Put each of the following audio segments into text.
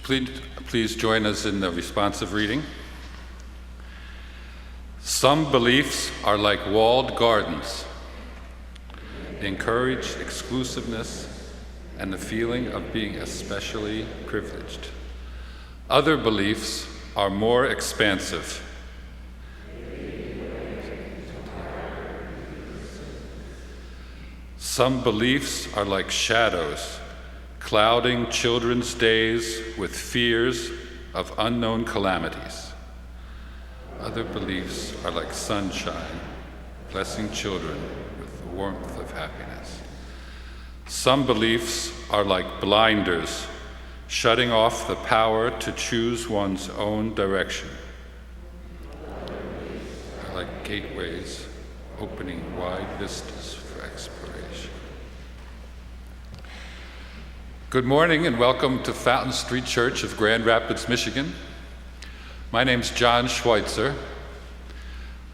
Please join us in the responsive reading. Some beliefs are like walled gardens. They encourage exclusiveness and the feeling of being especially privileged. Other beliefs are more expansive. Some beliefs are like shadows, clouding children's days with fears of unknown calamities. Other beliefs are like sunshine, blessing children with the warmth of happiness. Some beliefs are like blinders, shutting off the power to choose one's own direction. Are like gateways, opening wide vistas for exploration. Good morning and welcome to Fountain Street Church of Grand Rapids, Michigan. My name's John Schweitzer.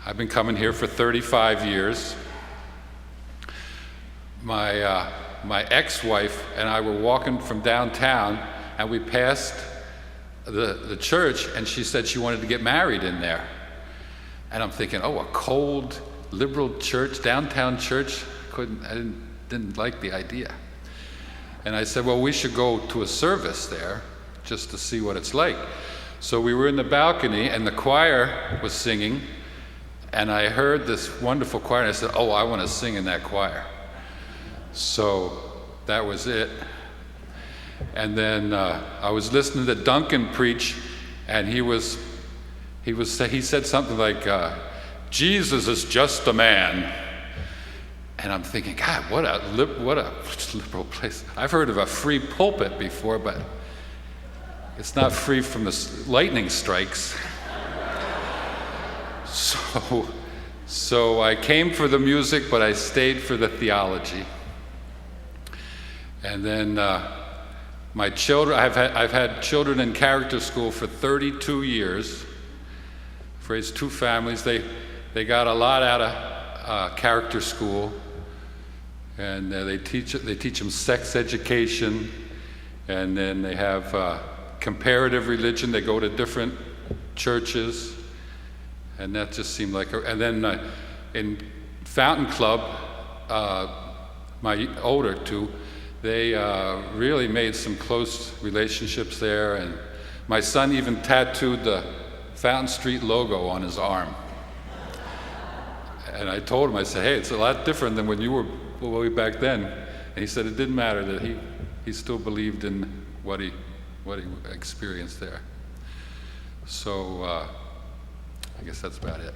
I've been coming here for 35 years. My ex-wife and I were walking from downtown and we passed the church and she said she wanted to get married in there. And I'm thinking, oh, a cold liberal church, downtown church, I didn't like the idea. And I said, well, we should go to a service there just to see what it's like. So we were in the balcony and the choir was singing and I heard this wonderful choir and I said, oh, I want to sing in that choir. So that was it. And then I was listening to Duncan preach and he said something like, Jesus is just a man. And I'm thinking, God, what a liberal place. I've heard of a free pulpit before, but it's not free from the lightning strikes. So I came for the music, but I stayed for the theology. And then my children, I've had children in character school for 32 years. I've raised two families. They got a lot out of character school. And they teach them sex education, and then they have comparative religion. They go to different churches, and that just seemed like. And then in Fountain Club, my older two, they really made some close relationships there. And my son even tattooed the Fountain Street logo on his arm. And I told him, I said, hey, it's a lot different than when you were way back then. And he said it didn't matter, that he still believed in what he experienced there. So I guess that's about it.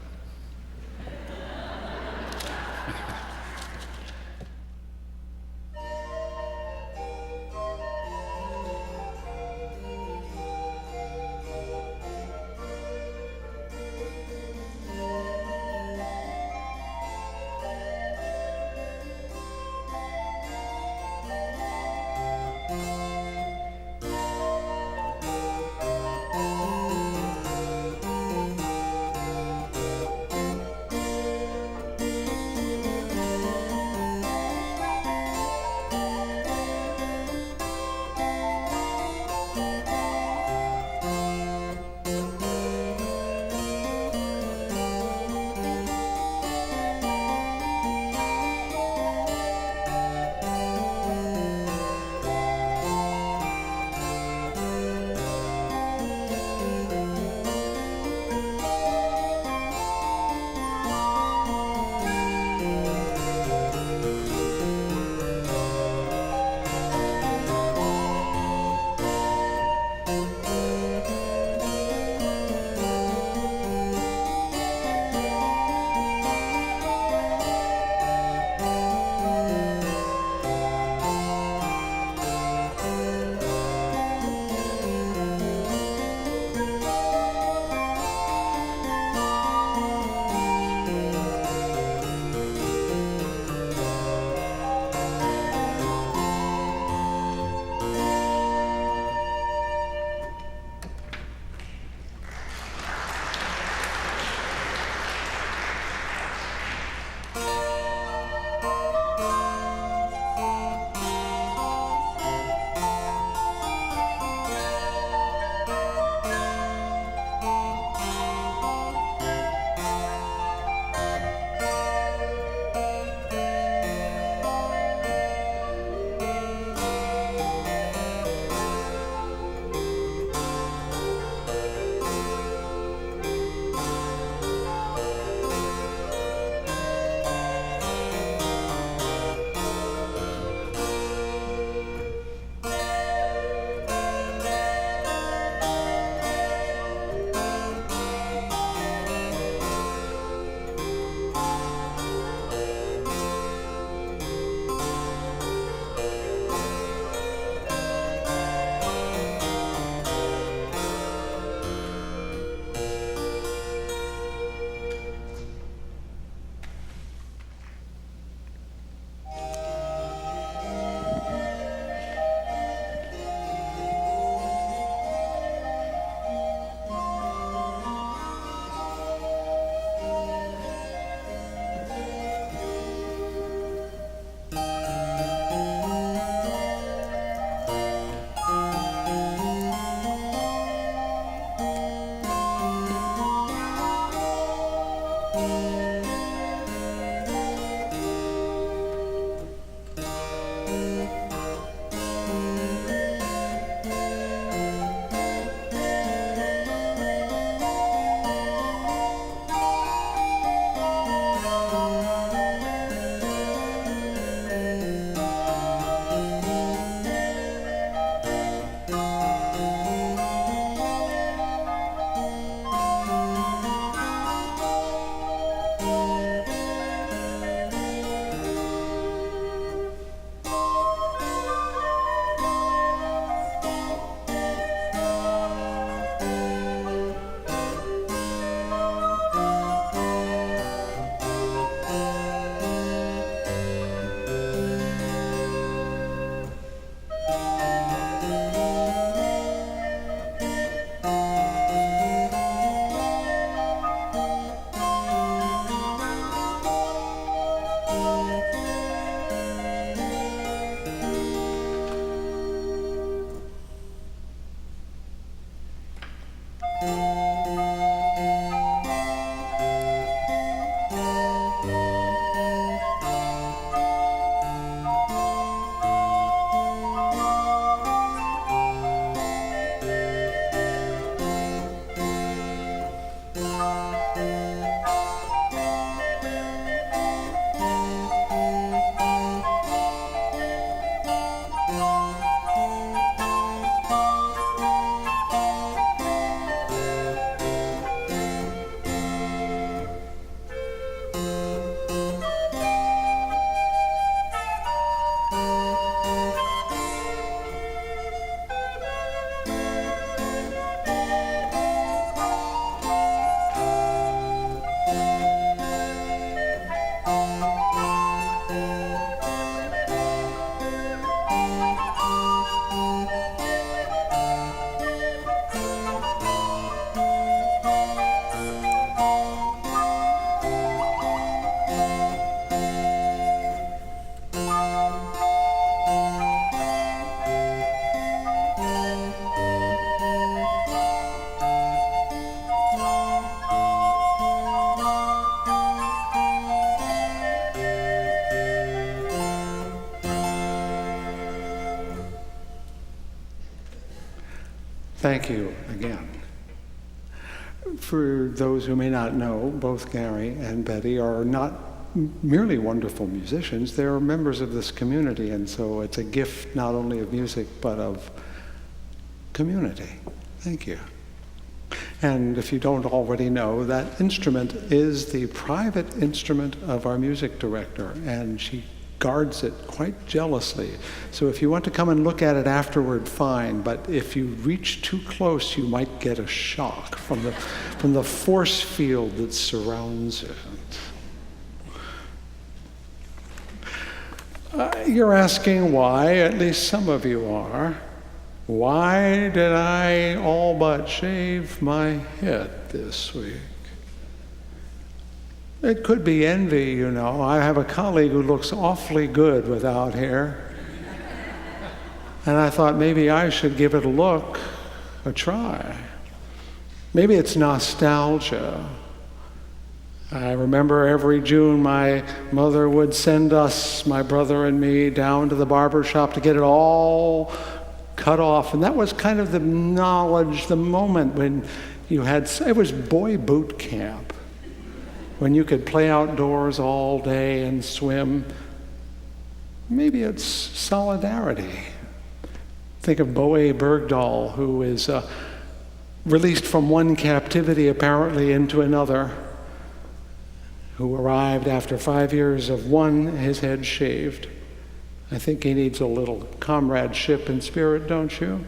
Thank you again. For those who may not know, both Gary and Betty are not merely wonderful musicians, they're members of this community, and so it's a gift not only of music, but of community. Thank you. And if you don't already know, that instrument is the private instrument of our music director, and she guards it quite jealously. So if you want to come and look at it afterward, fine, but if you reach too close, you might get a shock from the force field that surrounds it. You're asking why, at least some of you are. Why did I all but shave my head this week? It could be envy, you know. I have a colleague who looks awfully good without hair. And I thought maybe I should give it a look, a try. Maybe it's nostalgia. I remember every June my mother would send us, my brother and me, down to the barber shop to get it all cut off. And that was kind of the knowledge, the moment when you had, it was boy boot camp, when you could play outdoors all day and swim. Maybe it's solidarity. Think of Boé Bergdahl, who is released from one captivity apparently into another, who arrived after 5 years of one, his head shaved. I think he needs a little comradeship and spirit, don't you?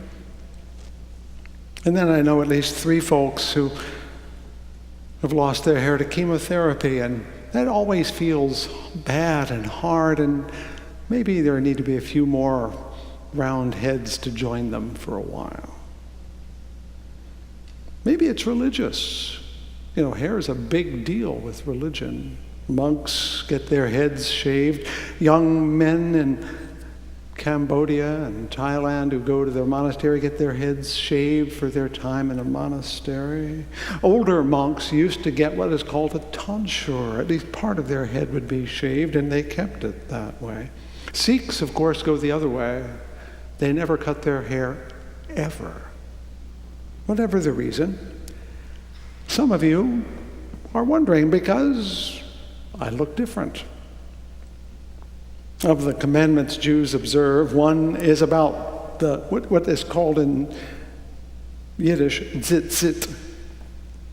And then I know at least 3 folks who have lost their hair to chemotherapy, and that always feels bad and hard, and maybe there need to be a few more round heads to join them for a while. Maybe it's religious. You know, hair is a big deal with religion. Monks get their heads shaved. Young men in Cambodia and Thailand who go to their monastery get their heads shaved for their time in a monastery. Older monks used to get what is called a tonsure. At least part of their head would be shaved, and they kept it that way. Sikhs, of course, go the other way. They never cut their hair, ever. Whatever the reason. Some of you are wondering because I look different. Of the commandments Jews observe, one is about what is called in Yiddish tzitzit.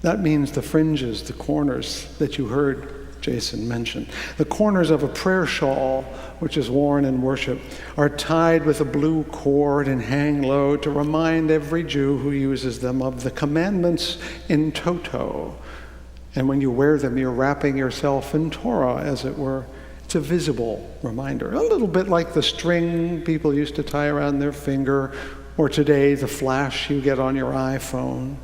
That means the fringes, the corners that you heard Jason mention. The corners of a prayer shawl, which is worn in worship, are tied with a blue cord and hang low to remind every Jew who uses them of the commandments in toto. And when you wear them, you're wrapping yourself in Torah, as it were. It's a visible reminder, a little bit like the string people used to tie around their finger, or today the flash you get on your iPhone.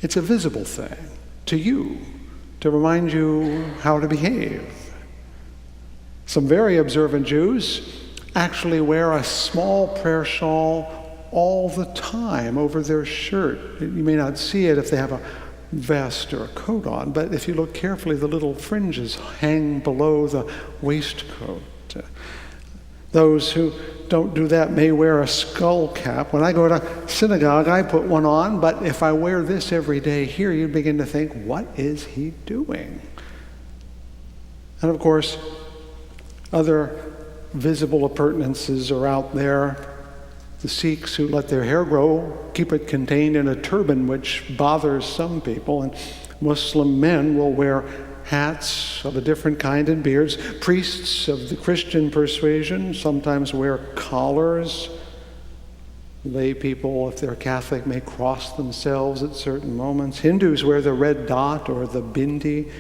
It's a visible thing to you, to remind you how to behave. Some very observant Jews actually wear a small prayer shawl all the time over their shirt. You may not see it if they have a vest or a coat on, but if you look carefully, the little fringes hang below the waistcoat. Those who don't do that may wear a skull cap. When I go to synagogue, I put one on, but if I wear this every day here, you begin to think, what is he doing? And of course, other visible appurtenances are out there. The Sikhs who let their hair grow keep it contained in a turban, which bothers some people, and Muslim men will wear hats of a different kind and beards. Priests of the Christian persuasion sometimes wear collars. Lay people, if they're Catholic, may cross themselves at certain moments. Hindus wear the red dot or the bindi.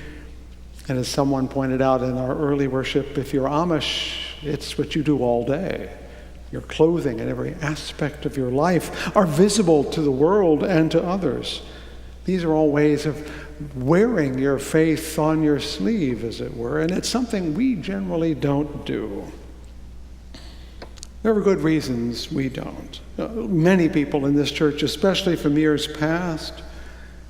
And as someone pointed out in our early worship, if you're Amish, it's what you do all day. Your clothing and every aspect of your life are visible to the world and to others. These are all ways of wearing your faith on your sleeve, as it were, and it's something we generally don't do. There are good reasons we don't. Many people in this church, especially from years past,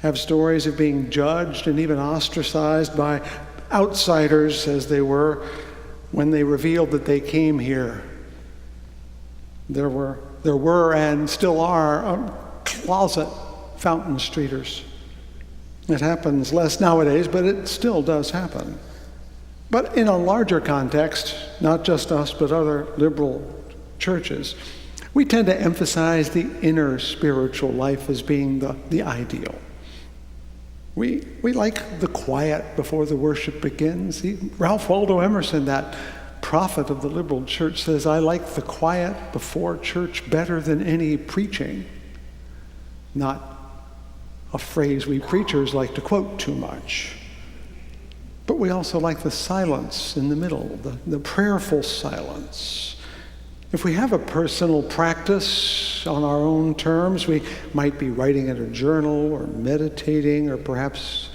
have stories of being judged and even ostracized by outsiders, as they were, when they revealed that they came here. There were and still are closet Fountain Streeters. It happens less nowadays, but it still does happen. But in a larger context, not just us, but other liberal churches, we tend to emphasize the inner spiritual life as being the ideal. We like the quiet before the worship begins. Ralph Waldo Emerson, that prophet of the liberal church, says, I like the quiet before church better than any preaching. Not a phrase we preachers like to quote too much. But we also like the silence in the middle, the prayerful silence. If we have a personal practice on our own terms, we might be writing in a journal or meditating or perhaps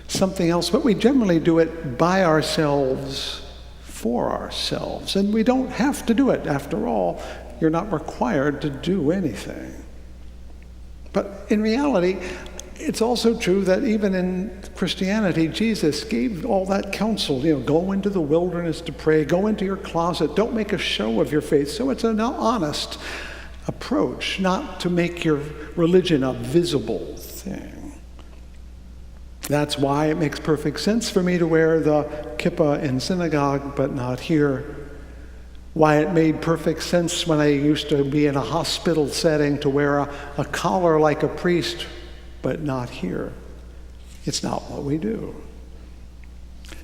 something else, but we generally do it by ourselves, for ourselves. And we don't have to do it. After all, you're not required to do anything. But in reality, it's also true that even in Christianity, Jesus gave all that counsel. Go into the wilderness to pray, go into your closet, don't make a show of your faith. So it's an honest approach, not to make your religion a visible thing. That's why it makes perfect sense for me to wear the kippah in synagogue, but not here. Why it made perfect sense when I used to be in a hospital setting to wear a collar like a priest, but not here. It's not what we do.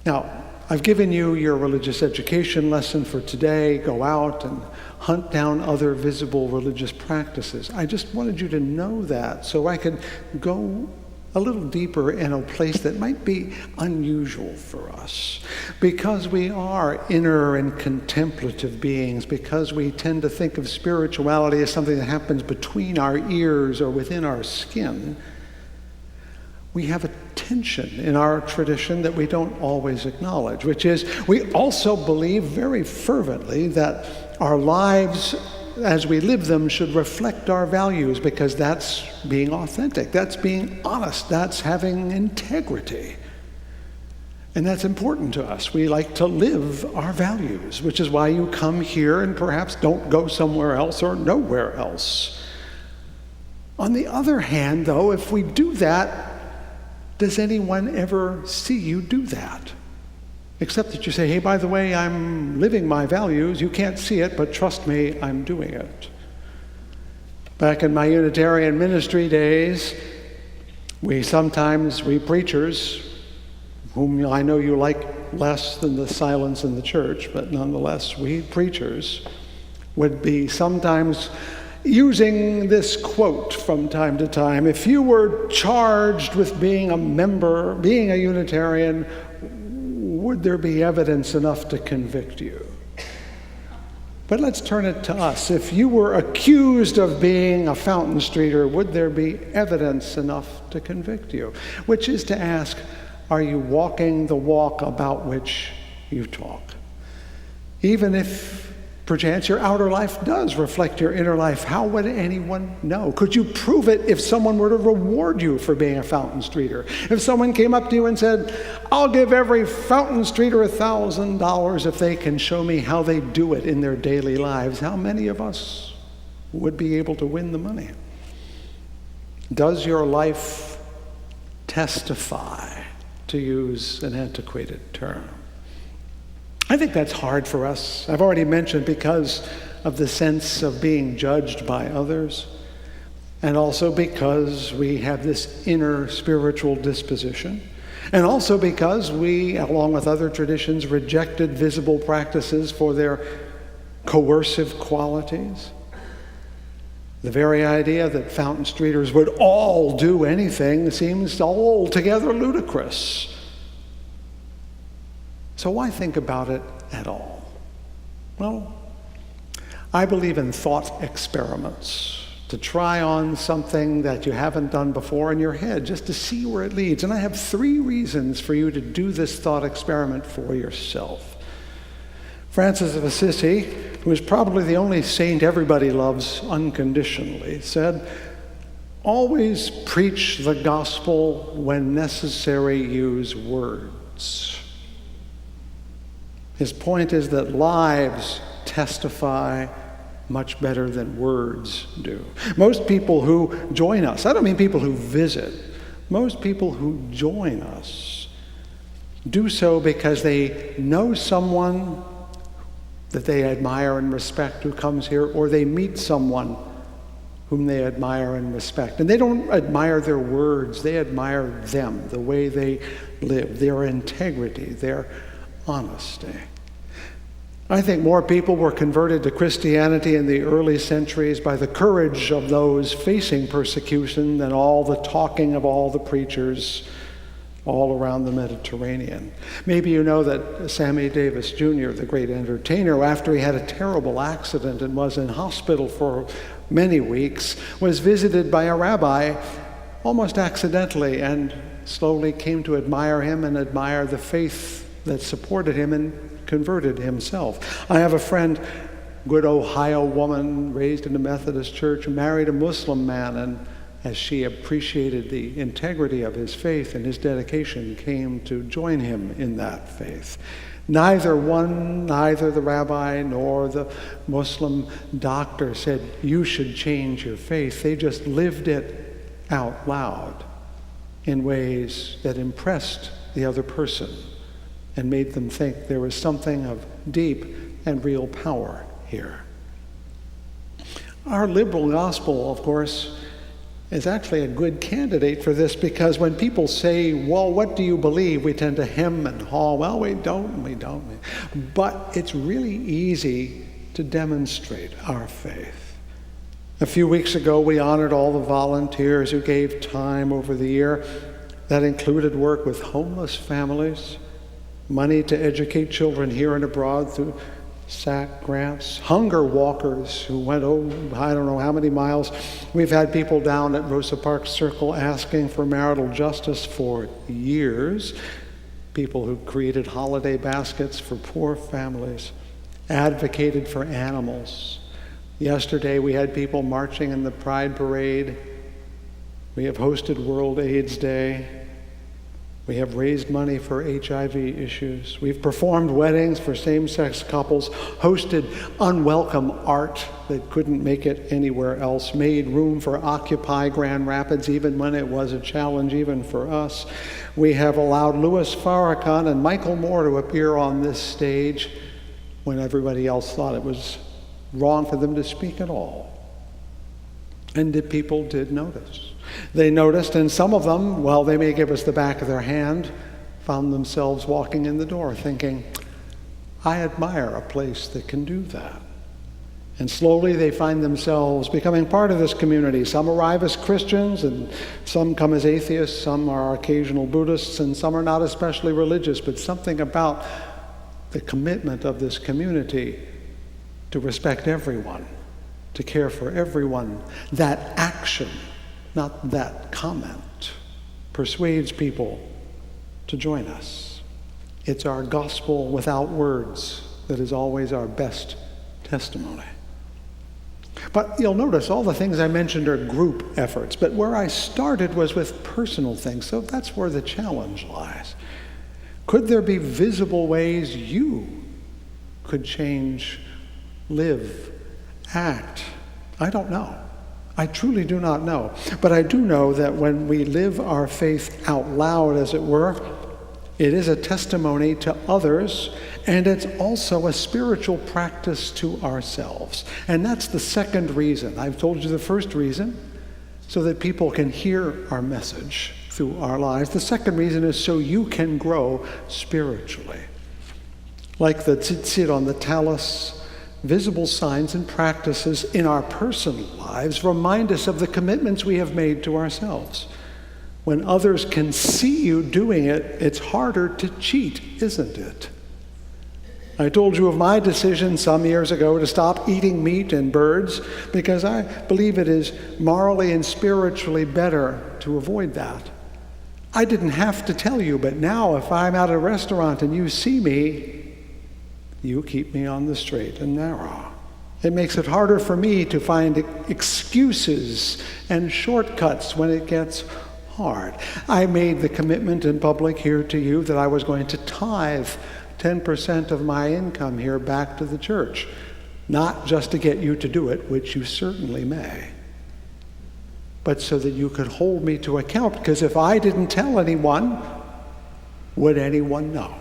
Now, I've given you your religious education lesson for today. Go out and hunt down other visible religious practices. I just wanted you to know that so I could go a little deeper in a place that might be unusual for us. Because we are inner and contemplative beings, because we tend to think of spirituality as something that happens between our ears or within our skin, we have a tension in our tradition that we don't always acknowledge, which is we also believe very fervently that our lives as we live them should reflect our values, because that's being authentic, that's being honest, that's having integrity. And that's important to us. We like to live our values, which is why you come here and perhaps don't go somewhere else or nowhere else. On the other hand, though, if we do that, does anyone ever see you do that? Except that you say, hey, by the way, I'm living my values. You can't see it, but trust me, I'm doing it. Back in my Unitarian ministry days, we preachers, whom I know you like less than the silence in the church, but nonetheless, we preachers would be sometimes using this quote from time to time: if you were charged with being a Unitarian, would there be evidence enough to convict you? But let's turn it to us. If you were accused of being a Fountain Streeter, would there be evidence enough to convict you? Which is to ask, are you walking the walk about which you talk? Even if Perchance your outer life does reflect your inner life. How would anyone know? Could you prove it if someone were to reward you for being a Fountain Streeter? If someone came up to you and said, I'll give every Fountain Streeter $1,000 if they can show me how they do it in their daily lives, how many of us would be able to win the money? Does your life testify, to use an antiquated term? I think that's hard for us. I've already mentioned because of the sense of being judged by others, and also because we have this inner spiritual disposition, and also because we, along with other traditions, rejected visible practices for their coercive qualities. The very idea that Fountain Streeters would all do anything seems altogether ludicrous. So why think about it at all? Well, I believe in thought experiments, to try on something that you haven't done before in your head, just to see where it leads. And I have 3 reasons for you to do this thought experiment for yourself. Francis of Assisi, who is probably the only saint everybody loves unconditionally, said, always preach the gospel, when necessary, use words. His point is that lives testify much better than words do. Most people who join us, I don't mean people who visit, most people who join us do so because they know someone that they admire and respect who comes here, or they meet someone whom they admire and respect. And they don't admire their words, they admire them, the way they live, their integrity, their honesty. I think more people were converted to Christianity in the early centuries by the courage of those facing persecution than all the talking of all the preachers all around the Mediterranean. Maybe you know that Sammy Davis Jr., the great entertainer, after he had a terrible accident and was in hospital for many weeks, was visited by a rabbi almost accidentally and slowly came to admire him and admire the faith that supported him and converted himself. I have a friend, good Ohio woman, raised in a Methodist church, who married a Muslim man, and as she appreciated the integrity of his faith and his dedication, came to join him in that faith. Neither the rabbi nor the Muslim doctor said, you should change your faith. They just lived it out loud in ways that impressed the other person and made them think there was something of deep and real power here. Our liberal gospel, of course, is actually a good candidate for this, because when people say, well, what do you believe? We tend to hem and haw, well, we don't. But it's really easy to demonstrate our faith. A few weeks ago, we honored all the volunteers who gave time over the year. That included work with homeless families, money to educate children here and abroad through SAC grants, hunger walkers who went, I don't know how many miles. We've had people down at Rosa Parks Circle asking for marital justice for years, people who created holiday baskets for poor families, advocated for animals. Yesterday we had people marching in the Pride Parade. We have hosted World AIDS Day. We have raised money for HIV issues. We've performed weddings for same-sex couples, hosted unwelcome art that couldn't make it anywhere else, made room for Occupy Grand Rapids even when it was a challenge even for us. We have allowed Louis Farrakhan and Michael Moore to appear on this stage when everybody else thought it was wrong for them to speak at all. And the people did notice. They noticed, and some of them, while they may give us the back of their hand, found themselves walking in the door thinking, I admire a place that can do that. And slowly they find themselves becoming part of this community. Some arrive as Christians, and some come as atheists, some are occasional Buddhists, and some are not especially religious, but something about the commitment of this community to respect everyone, to care for everyone, that action, not that comment, persuades people to join us. It's our gospel without words that is always our best testimony. But you'll notice all the things I mentioned are group efforts, but where I started was with personal things, so that's where the challenge lies. Could there be visible ways you could change, live, act? I don't know. I truly do not know. But I do know that when we live our faith out loud, as it were, it is a testimony to others, and it's also a spiritual practice to ourselves. And that's the second reason. I've told you the first reason, so that people can hear our message through our lives. The second reason is so you can grow spiritually. Like the tzitzit on the talus, visible signs and practices in our personal lives remind us of the commitments we have made to ourselves. When others can see you doing it, it's harder to cheat, isn't it? I told you of my decision some years ago to stop eating meat and birds because I believe it is morally and spiritually better to avoid that. I didn't have to tell you, but now if I'm at a restaurant and you see me, you keep me on the straight and narrow. It makes it harder for me to find excuses and shortcuts when it gets hard. I made the commitment in public here to you that I was going to tithe 10% of my income here back to the church, not just to get you to do it, which you certainly may, but so that you could hold me to account, because if I didn't tell anyone, would anyone know?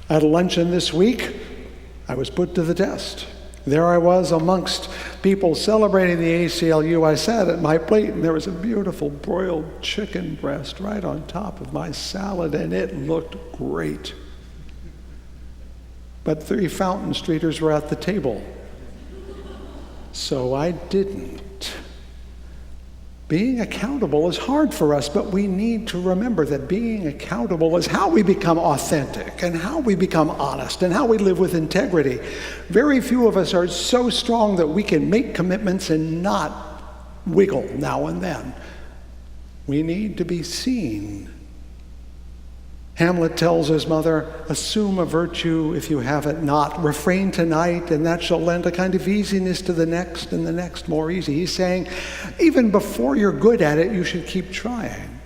At a luncheon this week, I was put to the test. There I was amongst people celebrating the ACLU. I sat at my plate, and there was a beautiful broiled chicken breast right on top of my salad, and it looked great. But 3 Fountain Streeters were at the table, so I didn't. Being accountable is hard for us, but we need to remember that being accountable is how we become authentic and how we become honest and how we live with integrity. Very few of us are so strong that we can make commitments and not wiggle now and then. We need to be seen. Hamlet tells his mother, assume a virtue if you have it not. Refrain tonight, and that shall lend a kind of easiness to the next, and the next more easy. He's saying, even before you're good at it, you should keep trying.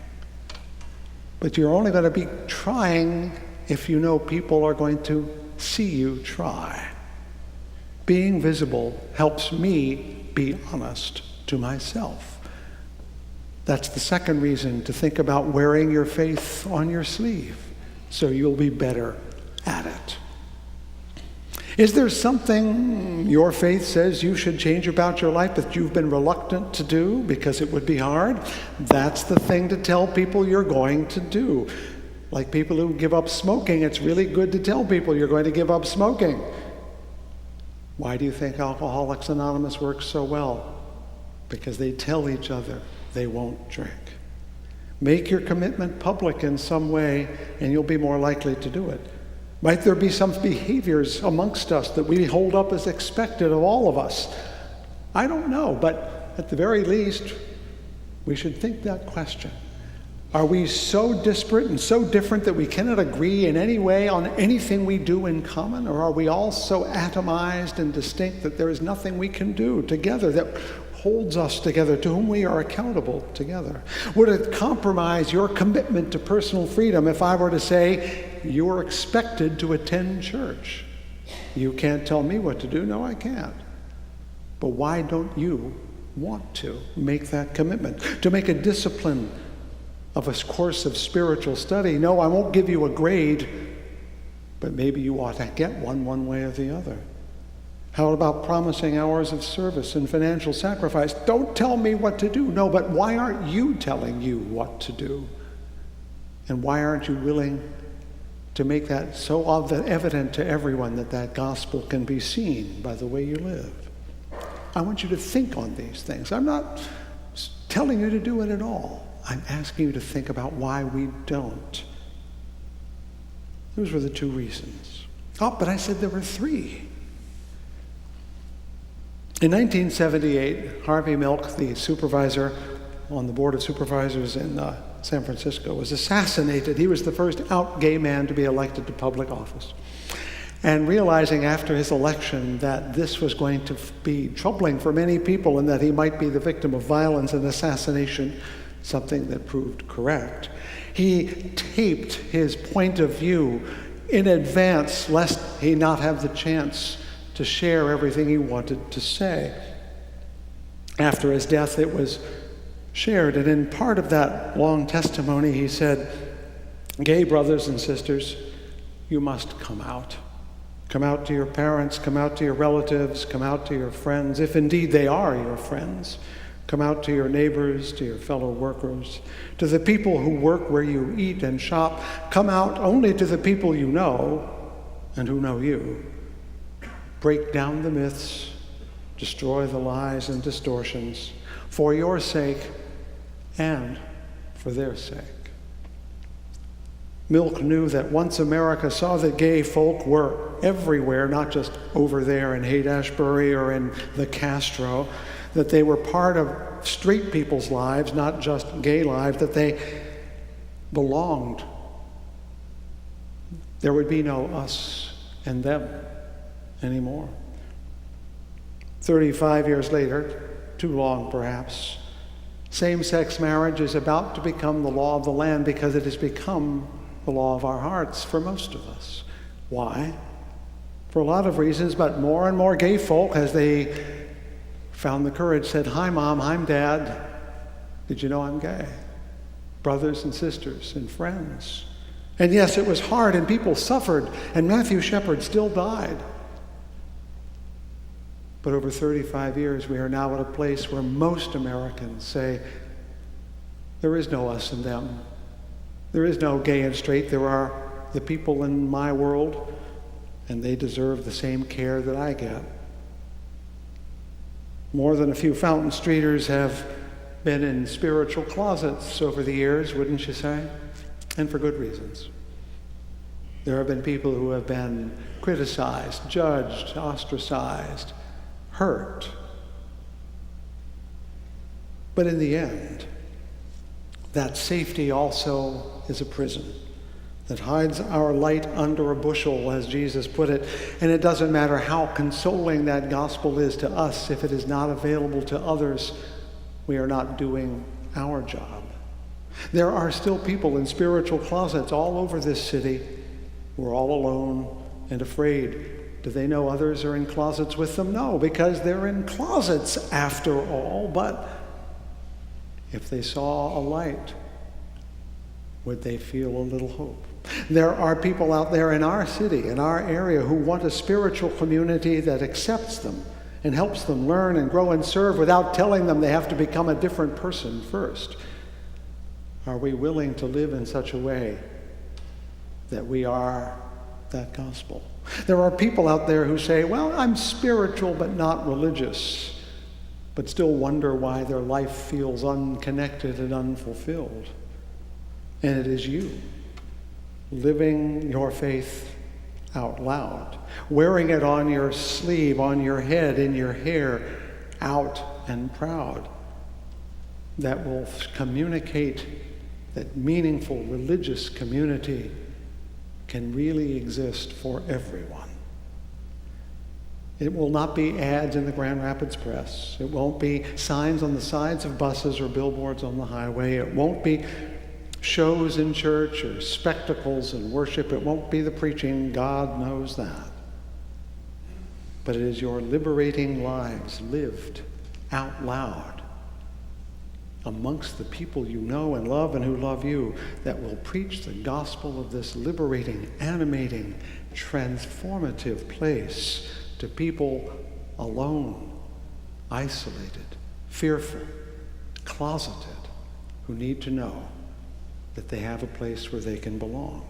But you're only going to be trying if you know people are going to see you try. Being visible helps me be honest to myself. That's the second reason to think about wearing your faith on your sleeve, so you'll be better at it. Is there something your faith says you should change about your life that you've been reluctant to do because it would be hard? That's the thing to tell people you're going to do. Like people who give up smoking, it's really good to tell people you're going to give up smoking. Why do you think Alcoholics Anonymous works so well? Because they tell each other they won't drink. Make your commitment public in some way, and you'll be more likely to do it. Might there be some behaviors amongst us that we hold up as expected of all of us? I don't know, but at the very least, we should think that question. Are we so disparate and so different that we cannot agree in any way on anything we do in common? Or are we all so atomized and distinct that there is nothing we can do together that holds us together, to whom we are accountable together? Would it compromise your commitment to personal freedom if I were to say, you're expected to attend church? You can't tell me what to do. No, I can't. But why don't you want to make that commitment? To make a discipline of a course of spiritual study? No, I won't give you a grade, but maybe you ought to get one way or the other. How about promising hours of service and financial sacrifice? Don't tell me what to do. No, but why aren't you telling you what to do? And why aren't you willing to make that so evident to everyone that that gospel can be seen by the way you live? I want you to think on these things. I'm not telling you to do it at all. I'm asking you to think about why we don't. Those were the 2 reasons. Oh, but I said there were 3. In 1978, Harvey Milk, the supervisor on the Board of Supervisors in San Francisco, was assassinated. He was the first out gay man to be elected to public office. and realizing after his election that this was going to be troubling for many people and that he might be the victim of violence and assassination, something that proved correct, he taped his point of view in advance lest he not have the chance to share everything he wanted to say. After his death, it was shared, and in part of that long testimony, he said, "Gay brothers and sisters, you must come out. Come out to your parents, come out to your relatives, come out to your friends, if indeed they are your friends. Come out to your neighbors, to your fellow workers, to the people who work where you eat and shop. Come out only to the people you know and who know you. Break down the myths, destroy the lies and distortions, for your sake and for their sake." Milk knew that once America saw that gay folk were everywhere, not just over there in Haight-Ashbury or in the Castro, that they were part of straight people's lives, not just gay lives, that they belonged. There would be no us and them anymore. 35 years later, too long perhaps, same-sex marriage is about to become the law of the land because it has become the law of our hearts for most of us. Why? For a lot of reasons, but more and more gay folk, as they found the courage, said, "Hi, Mom, I'm Dad. Did you know I'm gay?" Brothers and sisters and friends. And yes, it was hard and people suffered, and Matthew Shepard still died. But over 35 years, we are now at a place where most Americans say, there is no us and them. There is no gay and straight. There are the people in my world, and they deserve the same care that I get. More than a few Fountain Streeters have been in spiritual closets over the years, wouldn't you say? And for good reasons. There have been people who have been criticized, judged, ostracized, hurt. But in the end, that safety also is a prison that hides our light under a bushel, as Jesus put it. And it doesn't matter how consoling that gospel is to us, if it is not available to others, we are not doing our job. There are still people in spiritual closets all over this city who are all alone and afraid. Do they know others are in closets with them? No, because they're in closets after all. But if they saw a light, would they feel a little hope? There are people out there in our city, in our area, who want a spiritual community that accepts them and helps them learn and grow and serve without telling them they have to become a different person first. Are we willing to live in such a way that we are that gospel? There are people out there who say, well, I'm spiritual but not religious, but still wonder why their life feels unconnected and unfulfilled. And it is you, living your faith out loud, wearing it on your sleeve, on your head, in your hair, out and proud, that will communicate that meaningful religious community can really exist for everyone. It will not be ads in the Grand Rapids Press. It won't be signs on the sides of buses or billboards on the highway. It won't be shows in church or spectacles in worship. It won't be the preaching. God knows that. But it is your liberating lives lived out loud amongst the people you know and love and who love you that will preach the gospel of this liberating, animating, transformative place to people alone, isolated, fearful, closeted, who need to know that they have a place where they can belong.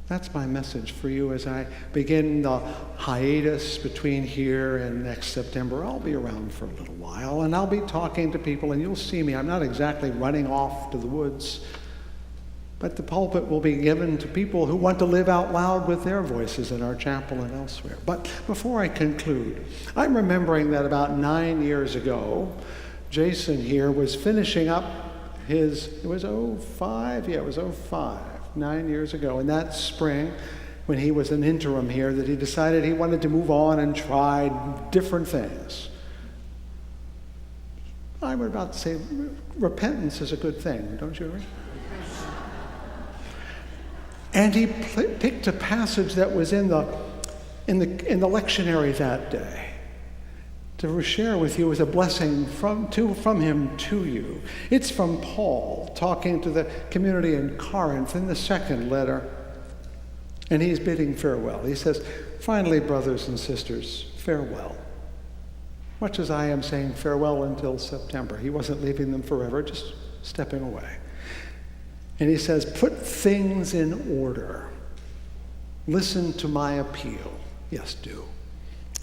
That's my message for you as I begin the hiatus between here and next September. I'll be around for a little while, and I'll be talking to people, and you'll see me. I'm not exactly running off to the woods, but the pulpit will be given to people who want to live out loud with their voices in our chapel and elsewhere. But before I conclude, I'm remembering that about 9 years ago, Jason here was finishing up it was 05, 9 years ago. And that spring, when he was an interim here, that he decided he wanted to move on and try different things. I'm about to say repentance is a good thing, don't you agree? And he picked a passage that was in the lectionary that day to share with you as a blessing from him to you. It's from Paul talking to the community in Corinth in the second letter, and he's bidding farewell. He says, "Finally, brothers and sisters, farewell. Much as I am saying farewell until September." He wasn't leaving them forever, just stepping away. And he says, "Put things in order. Listen to my appeal." Yes, do.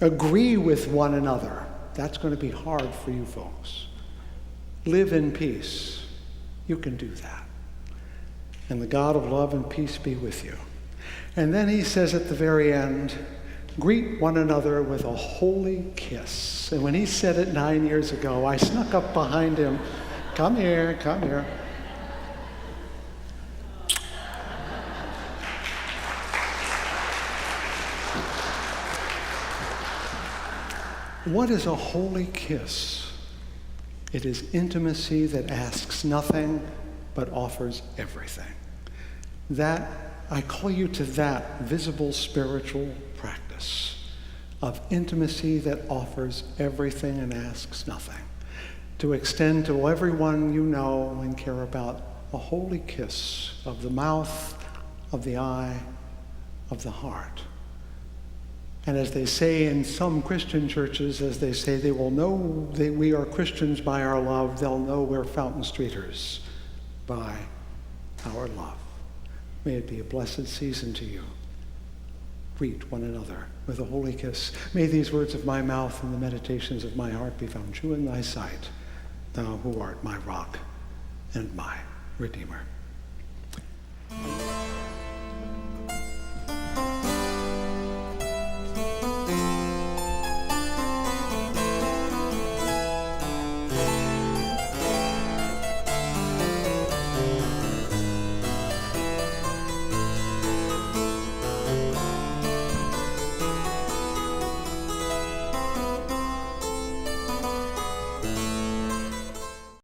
Agree with one another. That's going to be hard for you folks. Live in peace. You can do that. And the God of love and peace be with you. And then he says at the very end, greet one another with a holy kiss. And when he said it 9 years ago, I snuck up behind him. Come here, come here. What is a holy kiss? It is intimacy that asks nothing but offers everything. That, I call you to that visible spiritual practice of intimacy that offers everything and asks nothing. To extend to everyone you know and care about a holy kiss of the mouth, of the eye, of the heart. And as they say in some Christian churches, as they say, they will know that we are Christians by our love. They'll know we're Fountain Streeters by our love. May it be a blessed season to you. Greet one another with a holy kiss. May these words of my mouth and the meditations of my heart be found true in thy sight, thou who art my rock and my Redeemer.